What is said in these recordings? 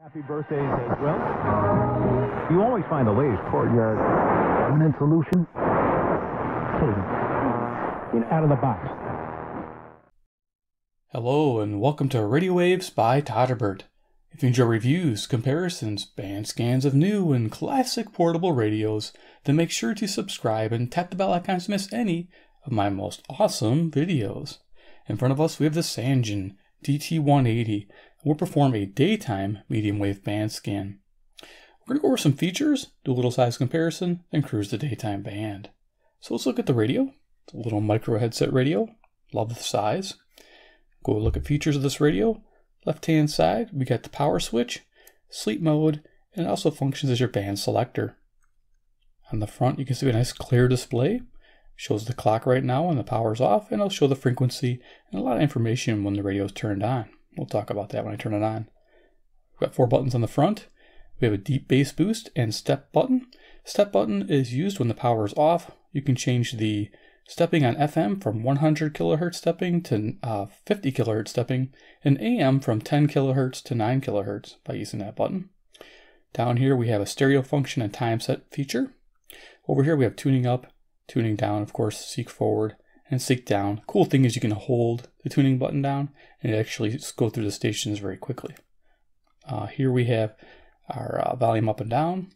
Happy birthdays as well. You always find the latest courtyard permanent solution. Out of the box. Hello and welcome to Radio Waves by Todderbert. If you enjoy reviews, comparisons, band scans of new and classic portable radios, then make sure to subscribe and tap the bell icon to miss any of my most awesome videos. In front of us we have the Sangen DT180. We'll perform a daytime medium wave band scan. We're going to go over some features, do a little size comparison, and cruise the daytime band. So let's look at the radio. It's a little micro headset radio. Love the size. Go look at features of this radio. Left hand side, we got the power switch, sleep mode, and it also functions as your band selector. On the front, you can see a nice clear display. Shows the clock right now when the power's off, and it'll show the frequency and a lot of information when the radio is turned on. We'll talk about that when I turn it on. We've got 4 buttons on the front. We have a deep bass boost and step button. Step button is used when the power is off. You can change the stepping on FM from 100 kilohertz stepping to 50 kilohertz stepping, and AM from 10 kilohertz to 9 kilohertz by using that button. Down here we have a stereo function and time set feature. Over here we have tuning up, tuning down, of course, seek forward, and seek down. Cool thing is you can hold the tuning button down and it actually go through the stations very quickly. Here we have our volume up and down.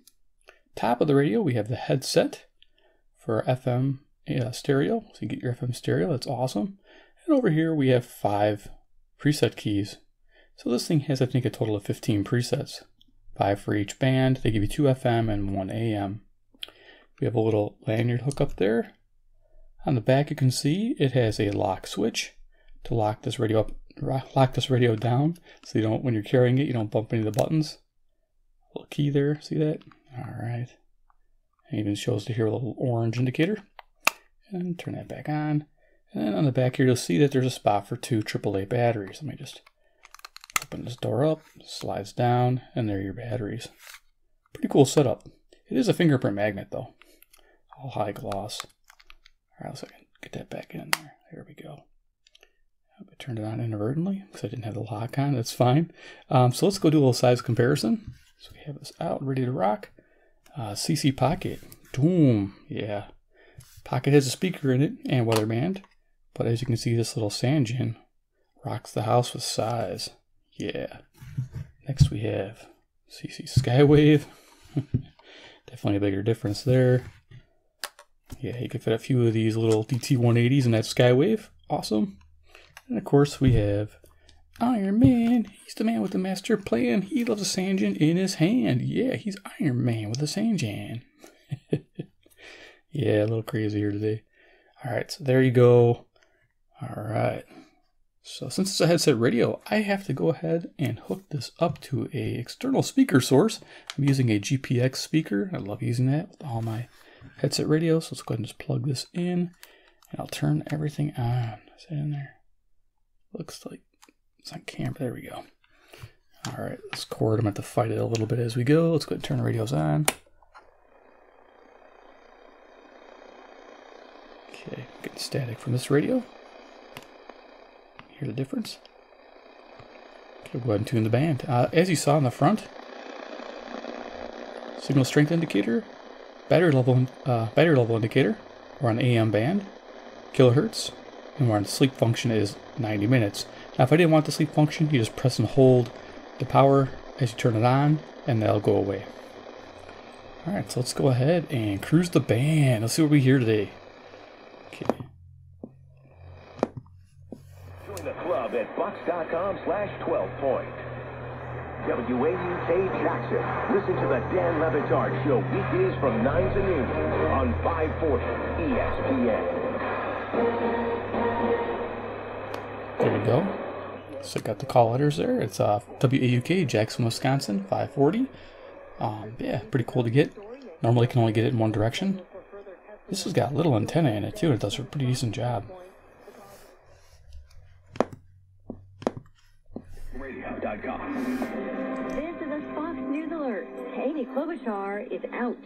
Top of the radio we have the headset for FM stereo, so you get your FM stereo. That's awesome. And over here we have 5 preset keys. So this thing has, I think, a total of 15 presets, 5 for each band. They give you 2 FM and 1 AM. We have a little lanyard hook up there. On the back you can see it has a lock switch to lock this radio up, lock this radio down, so you don't, when you're carrying it, you don't bump any of the buttons. A little key there, see that? Alright. It even shows to here a little orange indicator. And turn that back on. And then on the back here you'll see that there's a spot for 2 AAA batteries. Let me just open this door up, slides down, and there are your batteries. Pretty cool setup. It is a fingerprint magnet though. All high gloss. Alright, so I can get that back in there. There we go. I turned it on inadvertently because I didn't have the lock on. That's fine. So let's go do a little size comparison. So we have this out, ready to rock. CC Pocket. Doom. Yeah. Pocket has a speaker in it and weather band. But as you can see, this little Sangen rocks the house with size. Yeah. Next we have CC Skywave. Definitely a bigger difference there. Yeah, you can fit a few of these little DT180s in that Skywave. Awesome. And of course we have Iron Man. He's the man with the master plan. He loves a Sangen in his hand. Yeah, he's Iron Man with a Sangen. Yeah, a little crazy here today. Alright, so there you go. Alright. So since it's a headset radio, I have to go ahead and hook this up to a external speaker source. I'm using a GPX speaker. I love using that with all my headset radios. So let's go ahead and just plug this in. And I'll turn everything on. Is that in there? Looks like it's on camera. There we go. Alright, this cord, I'm going to have to fight it a little bit as we go. Let's go ahead and turn the radios on. Okay, getting static from this radio. Hear the difference? Okay, we'll go ahead and tune the band. As you saw in the front, signal strength indicator, battery level indicator. We're on AM band, kilohertz, and we're on sleep function is 90 minutes. Now, if I didn't want the sleep function, you just press and hold the power as you turn it on, and that'll go away. All right, so let's go ahead and cruise the band. Let's see what we hear today. Okay. Join the club at bucks.com/12point. WAUK Jackson. Listen to the Dan Le Batard Show weekdays from 9 to noon on 540 ESPN. There we go. So I got the call letters there. It's WAUK Jackson, Wisconsin, 540. Yeah, pretty cool to get. Normally can only get it in one direction. This has got a little antenna in it too. It does a pretty decent job. Radio.com. This is a Fox News alert. Amy Klobuchar is out,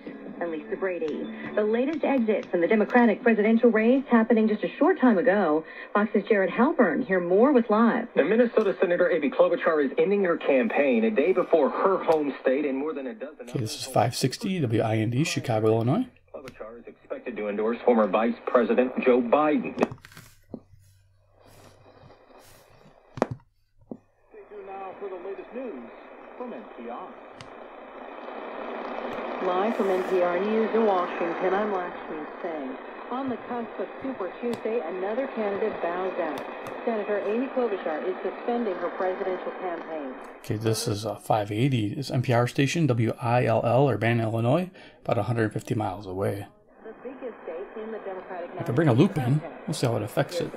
and Lisa Brady. The latest exit from the Democratic presidential race happening just a short time ago. Fox's Jared Halpern here more with Live. The Minnesota Senator Amy Klobuchar is ending her campaign a day before her home state and more than a dozen. Okay, this is 560 WIND, Chicago, Illinois. Klobuchar is expected to endorse former Vice President Joe Biden. Stay tuned now for the latest news from NPR. Live from NPR News in Washington, I'm Lakshmi Singh. On the cusp of Super Tuesday, another candidate bows out. Senator Amy Klobuchar is suspending her presidential campaign. Okay, this is 580. It's NPR station, WILL, Urbana, Illinois, about 150 miles away. The biggest state in the Democratic I can bring a loop in. We'll see how it affects it.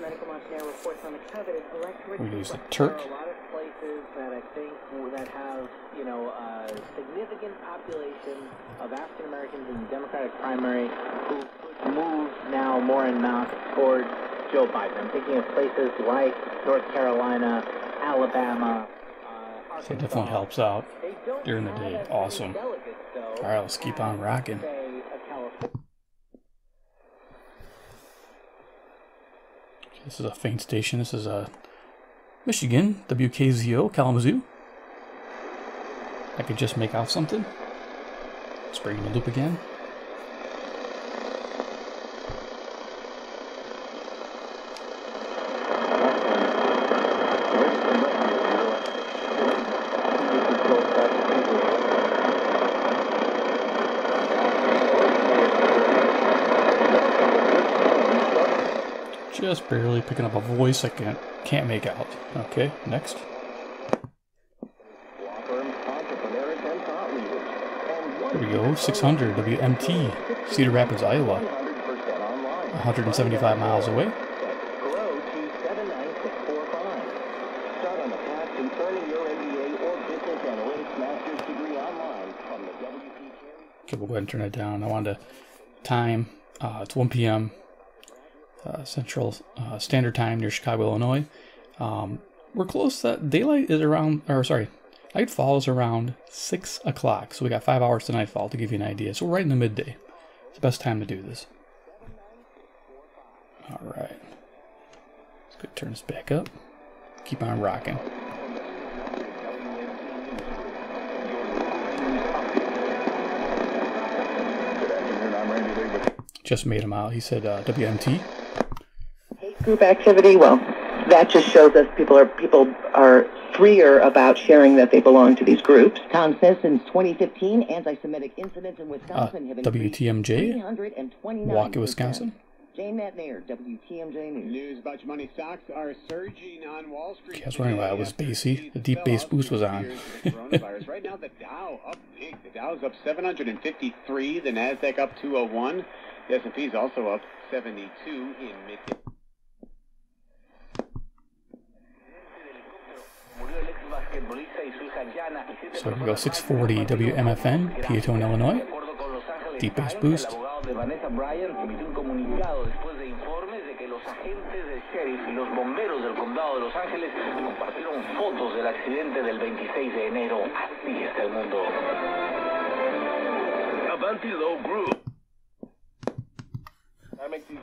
We'll use the Turk. There are a lot of places that I think that have, you know, a significant population of African Americans in the Democratic primary who move now more en masse toward Joe Biden. I'm thinking of places like North Carolina, Alabama, So it definitely helps out during the day. Awesome. All right, let's keep on rocking. This is a faint station. This is Michigan, WKZO, Kalamazoo. I could just make out something. Let's bring in the loop again. Just barely picking up a voice I can't make out. Okay, next. There we go, 600 WMT, Cedar Rapids, Iowa. 175 miles away. Okay, we'll go ahead and turn it down. I wanted to time, it's 1 p.m. Central Standard Time near Chicago, Illinois. We're close. That daylight is around, or sorry, nightfall is around 6 o'clock. So we got 5 hours to nightfall to give you an idea. So we're right in the midday. It's the best time to do this. All right. Let's go turn this back up. Keep on rocking. Just made him out. He said WMT. Group activity, well, that just shows us people are freer about sharing that they belong to these groups. Tom says since 2015, anti-Semitic incidents in Wisconsin have increased WTMJ, 329%. Milwaukee, Wisconsin. Jane Matnair, WTMJ News. News about your money stocks are surging on Wall Street. Okay, I was wondering why it was bassy. The deep bass boost was on. Right now, the Dow up big. The Dow's up 753. The Nasdaq up 201. The S&P's also up 72 in mid. So here we go, 640 WMFN, Peatone, Illinois. Deep bass boost. I make these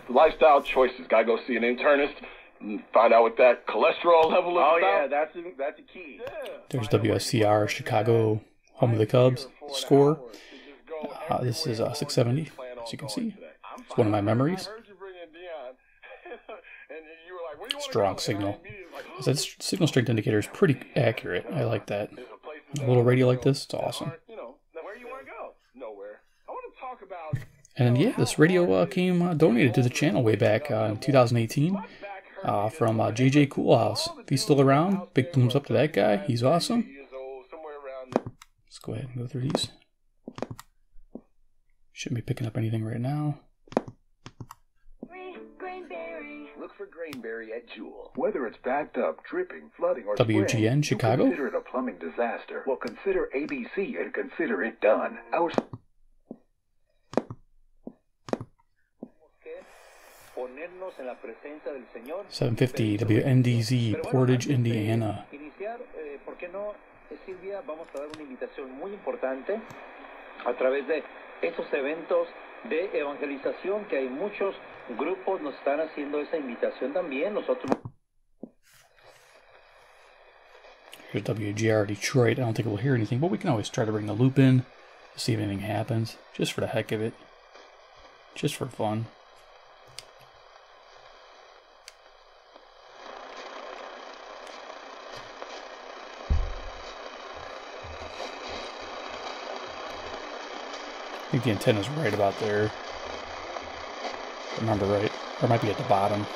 lifestyle choices. Gotta go see an internist and find out what that cholesterol level is. Oh, about. yeah, that's a key. Yeah. There's WSCR, Chicago, home of the Cubs, score. This is 670, as you can see. It's one of my memories. Strong signal. That signal strength indicator is pretty accurate. I like that. A little radio like this, it's awesome. Where you want to go? Nowhere. I want to talk about. And yeah, this radio came donated to the channel way back in 2018 from JJ Coolhouse. If he's still around, big thumbs up to that guy. He's awesome. Let's go ahead and go through these. Shouldn't be picking up anything right now. Look for Grainberry at Jewel. Whether it's backed up, dripping, flooding, or WGN, spraying, Chicago. Consider it a plumbing disaster. Well, consider ABC and consider it done. Our 750 WNDZ, Portage, Indiana. Silvia, vamos a dar una invitación muy importante a través de estos eventos de evangelización, que hay muchos grupos nos están haciendo esa invitación también. Nosotros. Here's WGR Detroit. I don't think we'll hear anything, but we can always try to bring the loop in to see if anything happens, just for the heck of it, just for fun. I think the antenna's right about there. If I remember right. Or it might be at the bottom.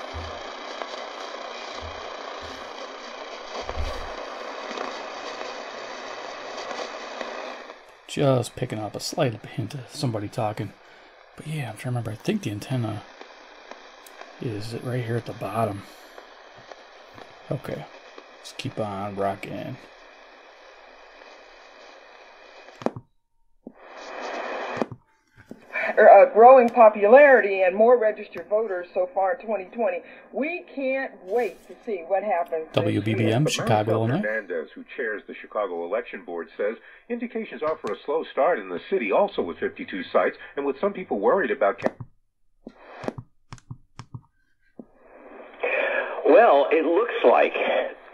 Just picking up a slight hint of somebody talking. But yeah, I'm trying to remember. I think the antenna is right here at the bottom. Okay. Let's keep on rocking. Growing popularity and more registered voters so far in 2020. We can't wait to see what happens. WBBM, Chicago, Illinois. Hernandez, who chairs the Chicago Election Board, says indications are for a slow start in the city, also with 52 sites, and with some people worried about. Well, it looks like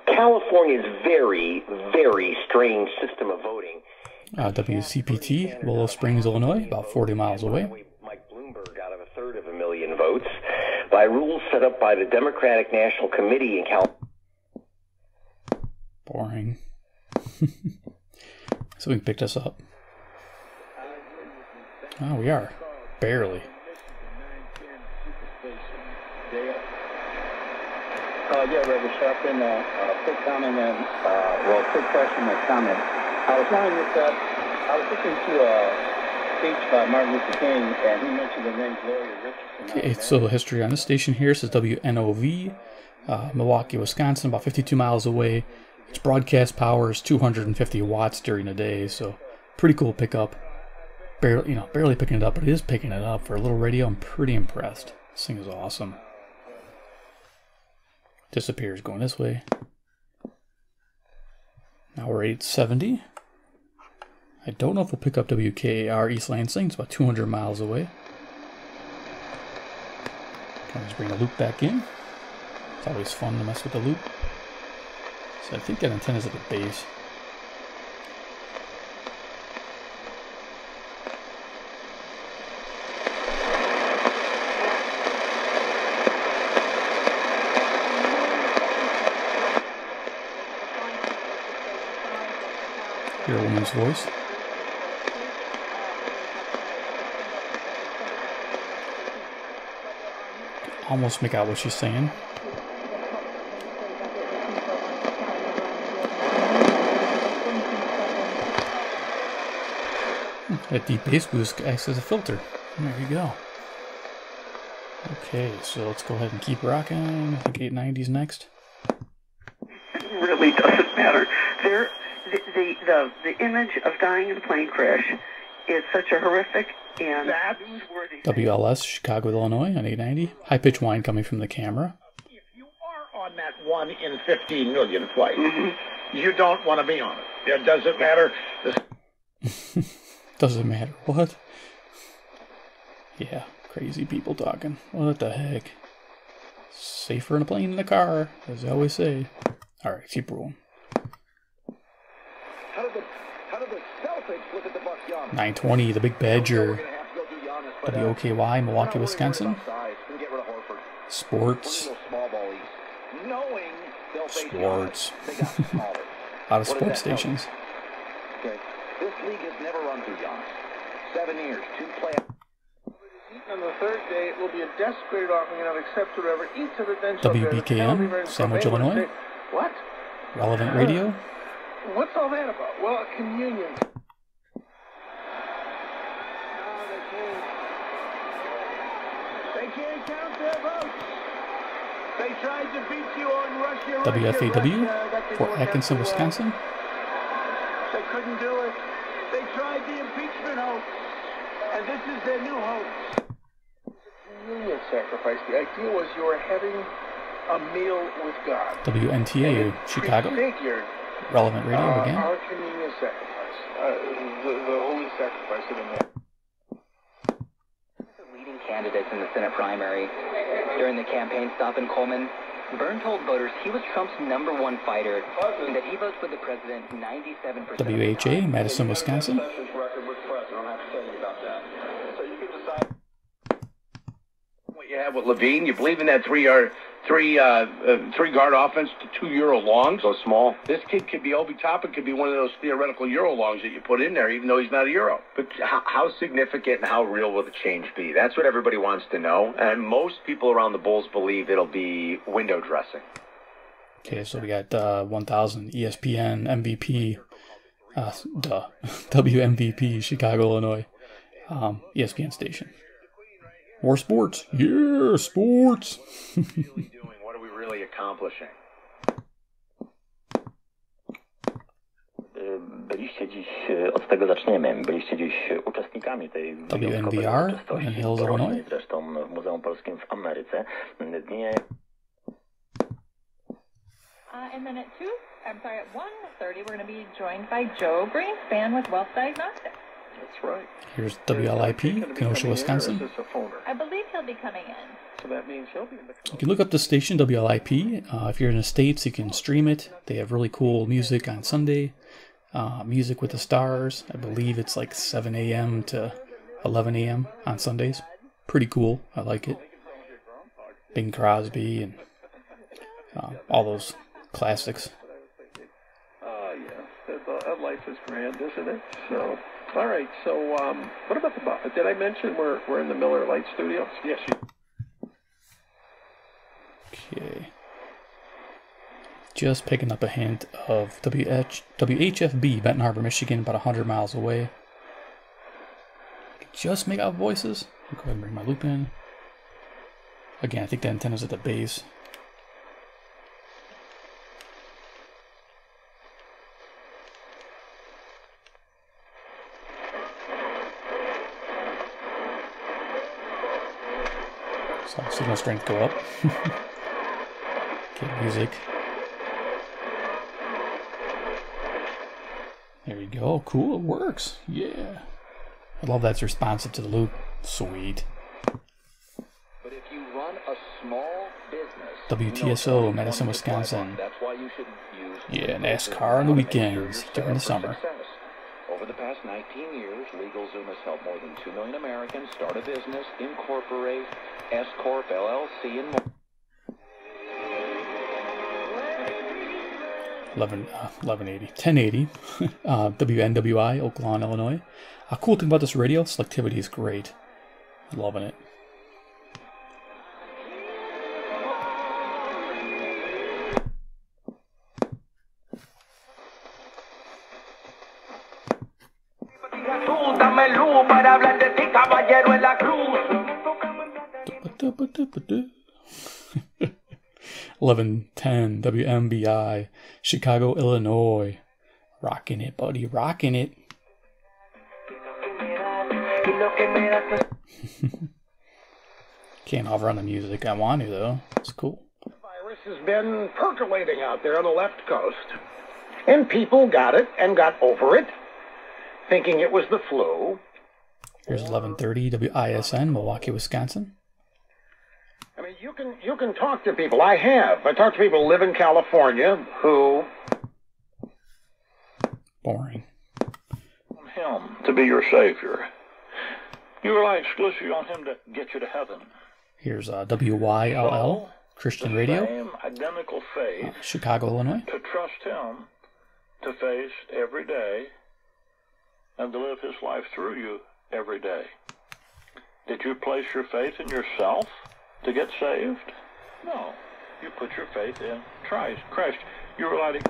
California's very, very strange system of voting. WCPT, Willow Springs, Illinois, about 40 miles away. Mike Bloomberg out of 1/3 of a million votes by rules set up by the Democratic National Committee in California. Boring. Something picked us up. Oh, we are. Barely. Yeah, Reverend Sharpton, quick comment and, quick question and comment. I was wondering if, I was listening to a speech by Martin Luther King, and he mentioned the name Gloria Richardson. Okay, so history on this station here says WNOV, Milwaukee, Wisconsin, about 52 miles away. Its broadcast power is 250 watts during the day, so pretty cool pickup. Barely picking it up, but it is picking it up for a little radio. I'm pretty impressed. This thing is awesome. Disappears going this way. Now we're 870. I don't know if we'll pick up WKAR East Lansing. It's about 200 miles away. Can I just bring the loop back in? It's always fun to mess with the loop. So I think that antenna's at the base. Hear a woman's voice. Almost make out what she's saying. That deep bass boost acts as a filter. There you go. Okay, so let's go ahead and keep rocking. I think 890's next. It really doesn't matter. The image of dying in a plane crash is such a horrific and newsworthy. WLS, Chicago, Illinois, on 890. High-pitched whine coming from the camera. If you are on that 1 in 15 million flight, you don't want to be on it. It doesn't matter. Doesn't matter what? Yeah, crazy people talking. What the heck? Safer in a plane than a car, as they always say. Alright, keep rolling. How did the Celtics look at the Bucks, Giannis? 920, the Big Badger. WOKY, Milwaukee, Wisconsin. Sports. Sports. A lot of sports stations. Okay. This league has never run through Giannis. 7 years, 2 playoffs. On the third day, it will be a desperate offering and I'll accept whatever each of the bench. WBKM, Sandwich, Illinois. What? Relevant Radio. What's all that about? Well, a communion. They can't count their votes. They tried to beat you on Russia. WFAW, Fort Atkinson, Wisconsin. They couldn't do it. They tried the impeachment hoax, and this is their new hoax. Communion sacrifice. The idea was you were having a meal with God. WNTA, Chicago. Prefigured Relevant Radio again. Our communion sacrifice. The holy sacrifice of the man. Leading candidates in the Senate primary. During the campaign stop in Coleman, Byrne told voters he was Trump's #1 fighter and that he votes for the president 97% WHA, Madison, Wisconsin. What you have with Levine, you believe in that three-guard offense to 2 Euro longs? So small. This kid could be Obi Toppin, could be one of those theoretical Euro longs that you put in there, even though he's not a Euro. But how significant and how real will the change be? That's what everybody wants to know. And most people around the Bulls believe it'll be window dressing. Okay, so we got 1000 ESPN MVP, WMVP, Chicago, Illinois, ESPN station. More sports. Yeah, sports. What are we really accomplishing? Byliście dziś, od tego zaczniemy, byliście dziś uczestnikami tej WNBR in Hills, Illinois. Zresztą w Muzeum Polskim w Ameryce. Dnie... And then at 1:30, we're going to be joined by Joe Greenspan with Wealth Diagnostics. That's right. Here's WLIP, Kenosha, Wisconsin. I believe he'll be coming in. So that means he'll be in the... You can look up the station, WLIP. If you're in the States, you can stream it. They have really cool music on Sunday. Music with the Stars. I believe it's like 7 a.m. to 11 a.m. on Sundays. Pretty cool. I like it. Bing Crosby and all those classics. Yeah. Life is grand, isn't it? So... All right, so what about did I mention we're in the Miller Lite Studios? Yes, you... Okay. Just picking up a hint of WHFB, Benton Harbor, Michigan, about 100 miles away. Just make out voices. I'll go ahead and bring my loop in. Again, I think the antenna's at the base. So signal strength go up. Okay, music. There you go. Cool, it works. Yeah. I love that's responsive to the loop. Sweet. But if you run a small business, WTSO, Madison, Wisconsin. That's why you should use yeah, NASCAR on the weekends during the summer. Over the past 19 years, LegalZoom has helped more than 2 million Americans start a business, incorporate, S Corp, LLC, and more. 1080. WNWI, Oak Lawn, Illinois. A cool thing about this radio, selectivity is great. Loving it. Para hablar de ti, caballero en la cruz. 1110 WMBI, Chicago, Illinois. Rocking it, buddy, rocking it. Can't hover on the music. I want to, though. It's cool. The virus has been percolating out there on the left coast, and people got it and got over it, thinking it was the flu. Here's 1130 WISN, Milwaukee, Wisconsin. I mean, you can talk to people. I have. I talked to people who live in California who... Boring. Him to be your Savior. You rely exclusively on Him to get you to heaven. Here's WYLL, Christian Radio. Same identical faith. Chicago, Illinois. To trust Him to face every day and to live His life through you every day. Did you place your faith in yourself to get saved? No. You put your faith in Christ. You rely to...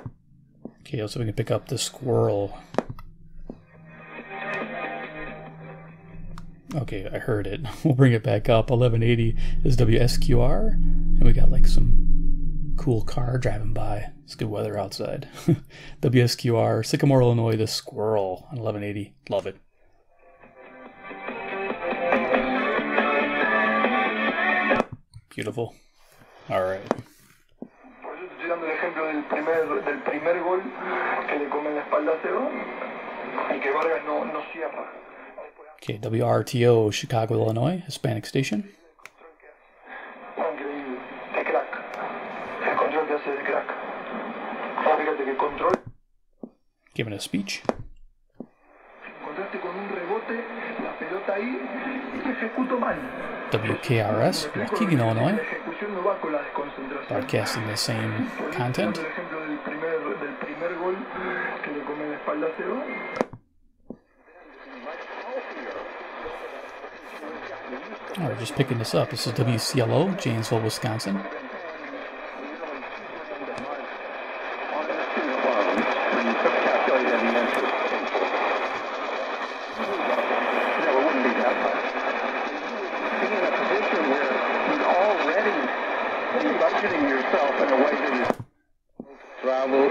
Okay, so we can pick up the squirrel. Okay, I heard it. We'll bring it back up. 1180 is WSQR. And we got like some cool car driving by. It's good weather outside. WSQR, Sycamore, Illinois, the squirrel on 1180. Love it. Beautiful. All right. ejemplo del primer gol que le come la espalda a Seba y que Vargas no cierra. Okay, WRTO, Chicago, Illinois, Hispanic station. Increíble, de crack. El control que hace de crack. Fíjate que control. Giving a speech. Encontraste con un rebote, la pelota ahí y te ejecuto mal. WKRS, Waukegan, Illinois. Broadcasting the same content. El ejemplo del primer gol que le come la espalda a Seba. Oh, we're just picking this up. This is WCLO, Janesville, Wisconsin.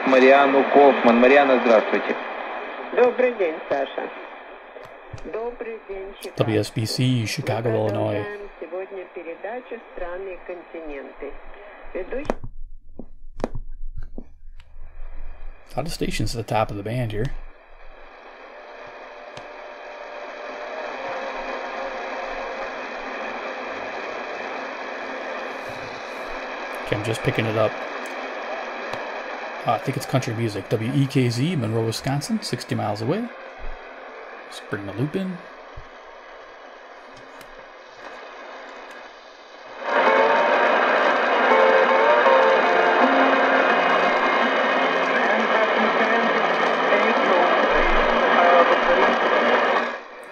Мариану Кофман. Мариана, здравствуйте. Добрый день, Саша. Добрый день, Чикаго. WSBC, Chicago, Illinois. Сегодня передача «Страны и континенты». A lot of stations at the top of the band here. Okay, I'm just picking it up. I think it's country music. WEKZ, Monroe, Wisconsin, 60 miles away. Just bring the loop in.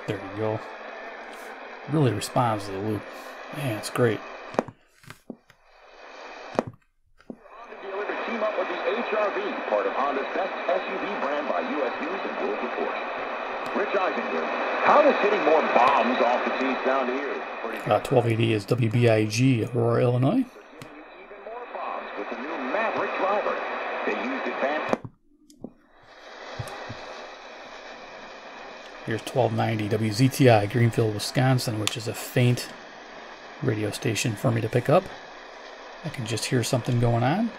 There you go. Really responds to the loop. Man, it's great. Team up with the HRV, part of Honda's best SUV brand by U.S. News and World Report. Rich Eisinger, how does hitting more bombs off the tee sound to you? 1280 is WBIG, Aurora, Illinois. Even more bombs with the new Maverick driver. They used advanced. Here's 1290 WZTI, Greenfield, Wisconsin, which is a faint radio station for me to pick up. I can just hear something going on.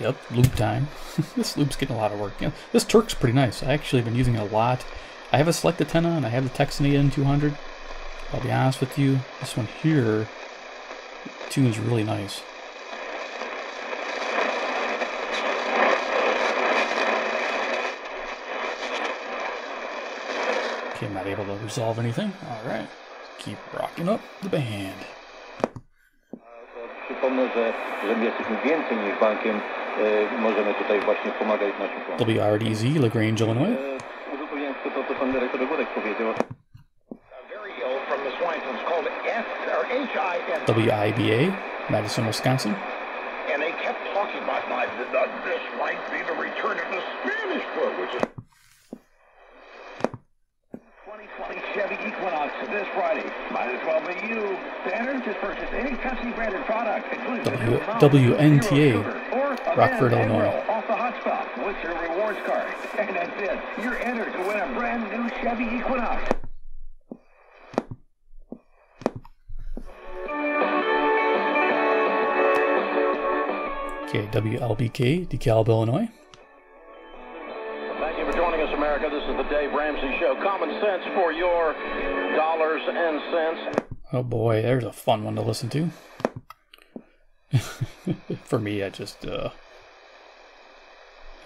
Yep, loop time. This loop's getting a lot of work. You know, this Turk's pretty nice. I actually have been using it a lot. I have a Select Antenna and I have the Texan AN200. I'll be honest with you, this one here tunes really nice. Okay, I'm not able to resolve anything. Alright, keep rocking up the band. Przypomnę, że jeżeli jesteśmy więcej niż bankiem, możemy tutaj właśnie pomagać naszym członkom. WRDZ, LaGrange, Illinois. Uzupełniając to, co pan dyrektor Górek powiedział. Very ill from the swine flu. It's called HIN. WIBA, Madison, Wisconsin. And they kept talking about this might be the return of the Spanish flu, which is 2020 Chevy Equinox this Friday. Might as well be you. Banner, just purchase any Pepsi-branded product, including WNTA, Rockford, Illinois. off the hot spot with your rewards card. And that's it. You're entered to win a brand new Chevy Equinox. Okay, WLBK, DeKalb, Illinois. Thank you for joining us, America. This is the Dave Ramsey Show. Common sense for your dollars and cents. Oh boy, there's a fun one to listen to. For me, I just,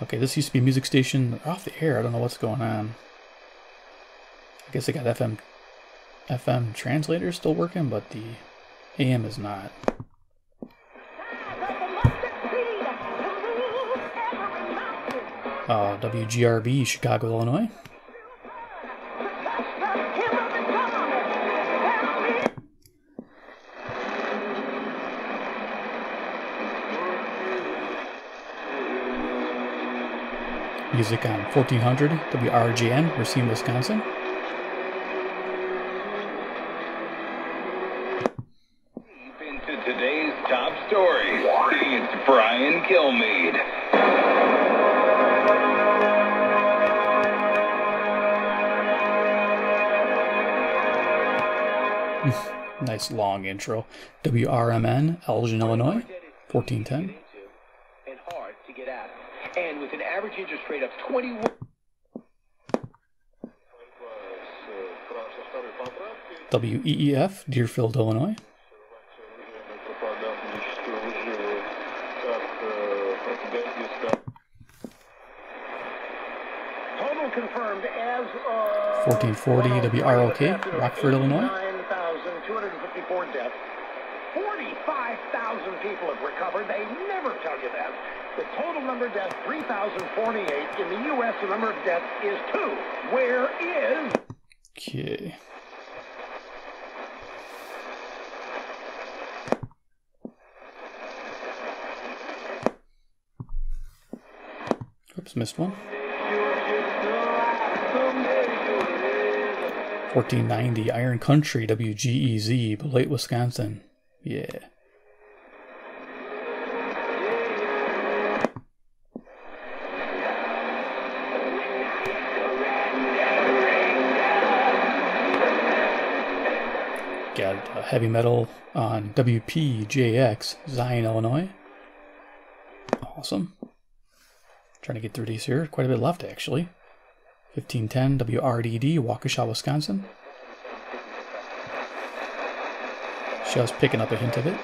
Okay, this used to be a music station. They're off the air. I don't know what's going on. I guess they got FM translators still working, but the AM is not. WGRB, Chicago, Illinois. Music on 1400 WRGN, Racine, Wisconsin. Deep into today's top stories, it's Brian Kilmeade. Nice long intro. WRMN, Elgin, Illinois, 1410. average interest rate of 21. WEEF, Deerfield, Illinois. Total confirmed as 1440 WROK, Rockford, Illinois. 9,254 deaths. 45,000 people have recovered. They never tell you that. The total number of deaths, 3,048. In the U.S., the number of deaths is 2. Where is... Okay. Oops, missed one. 1490 Iron Country, WGEZ, Beloit, Wisconsin. Yeah. Got heavy metal on WPJX, Zion, Illinois. Awesome. Trying to get through these here. Quite a bit left, actually. 1510 WRDD, Waukesha, Wisconsin. Just picking up a hint of it.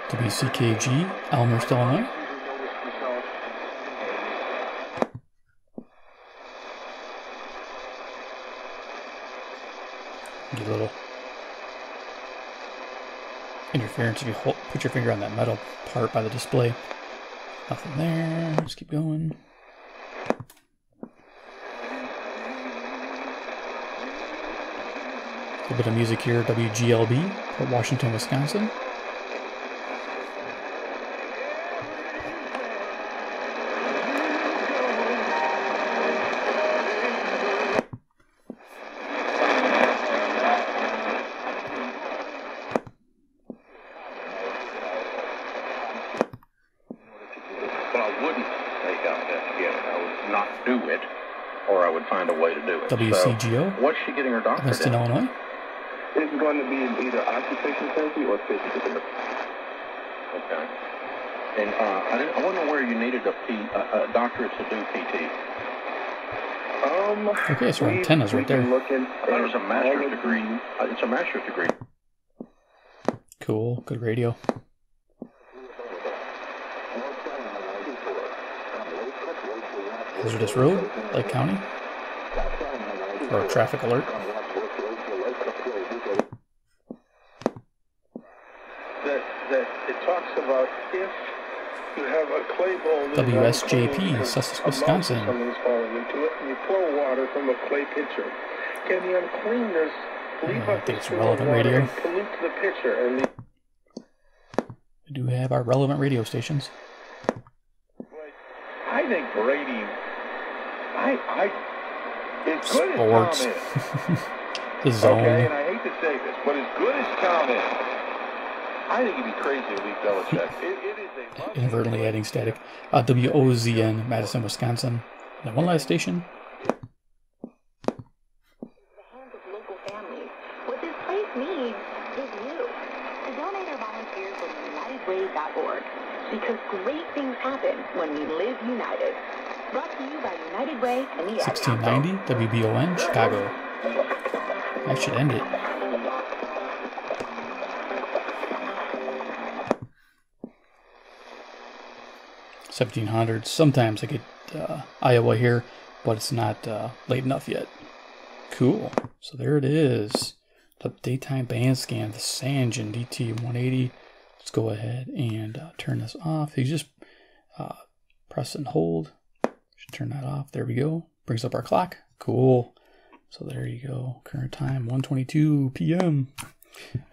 WCKG, Elmhurst, Illinois. Get a little interference if you put your finger on that metal part by the display. Nothing there. Just keep going. A little bit of music here. WGLB, Port Washington, Wisconsin. WCGO, so what's she getting her doctorate Evanston, Illinois. It's going to be in either occupational therapy or physical therapy. Okay. And I want to know where you needed a doctorate to do PT. Okay, so antennas right there. I thought it was a master's degree. It's a master's degree. Cool, good radio. Hazardous Road, Lake County. Or traffic alert. That it talks about if you have a clay bowl. WSJP, Sussex, Wisconsin. Someone's falling into it, and you pour water from a clay pitcher. Can the uncleanness leave up the relevant radio. and pollute the pitcher? And we do have our relevant radio stations. I think Brady. As good Sports. as Tom is. The zone. Okay, and I hate to say this, but as good as Tom is, I think it'd be crazy to leave Belichick. It is a inadvertently adding static. WOZN, Madison, Wisconsin. And one last station. What this place needs is you. To donate or volunteer for UnitedWay.org. Because great things happen when we live united. Brought to you by United Way and the 1690 WBON, Chicago. That should end it. $1700. Sometimes I get Iowa here, but it's not late enough yet. Cool. So there it is. The daytime band scan, the Sangen DT180. Let's go ahead and turn this off. You just press and hold. Should turn that off. There we go. Brings up our clock. Cool. So there you go. Current time 1:22 p.m.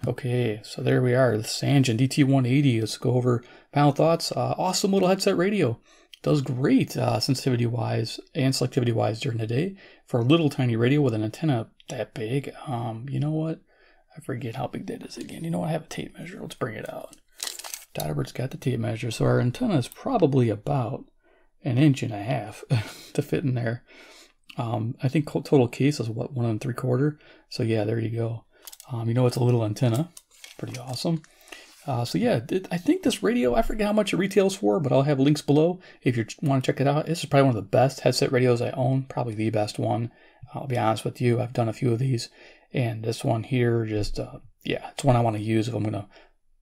Okay, so there we are. The Sangen DT180. Let's go over final thoughts. Awesome little headset radio. Does great sensitivity-wise and selectivity-wise during the day for a little tiny radio with an antenna that big. You know what? I forget how big that is again. You know what? I have a tape measure. Let's bring it out. Dotterbird's got the tape measure. So our antenna is probably about 1.5 inches to fit in there. I think total case is what, 1 3/4. So yeah, there you go. You know, it's a little antenna. Pretty awesome. So yeah, I think this radio, I forget how much it retails for, but I'll have links below if you want to check it out. This is probably one of the best headset radios I own, probably the best one. I'll be honest with you, I've done a few of these, and this one here just, yeah, it's one I want to use if I'm going to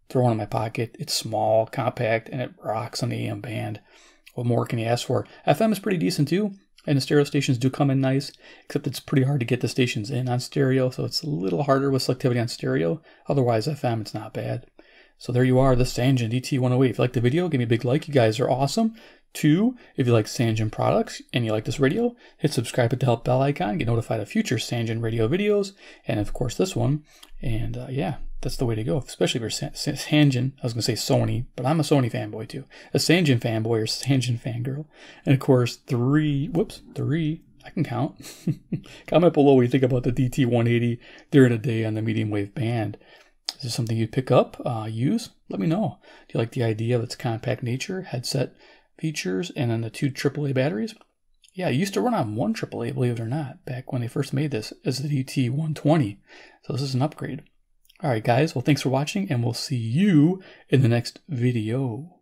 throw one in my pocket. It's small, compact, and it rocks on the AM band. What more can you ask for? FM is pretty decent too, and the stereo stations do come in nice, except it's pretty hard to get the stations in on stereo, so it's a little harder with selectivity on stereo. Otherwise, FM, it's not bad. So there you are, the Sangen DT108. If you like the video, give me a big like. You guys are awesome. 2, if you like Sangen products and you like this radio, hit subscribe with the help bell icon. Get notified of future Sangen radio videos. And of course this one. And yeah, that's the way to go. Especially for Sangen. I was going to say Sony, but I'm a Sony fanboy too. A Sangen fanboy or Sangen fangirl. And of course 3, I can count. Comment below what you think about the DT180 during the day on the medium wave band. Is this something you'd pick up, use? Let me know. Do you like the idea of its compact nature, headset features, and then the 2 AAA batteries? Yeah, it used to run on 1 AAA, believe it or not, back when they first made this as the DT120. So this is an upgrade. All right, guys. Well, thanks for watching, and we'll see you in the next video.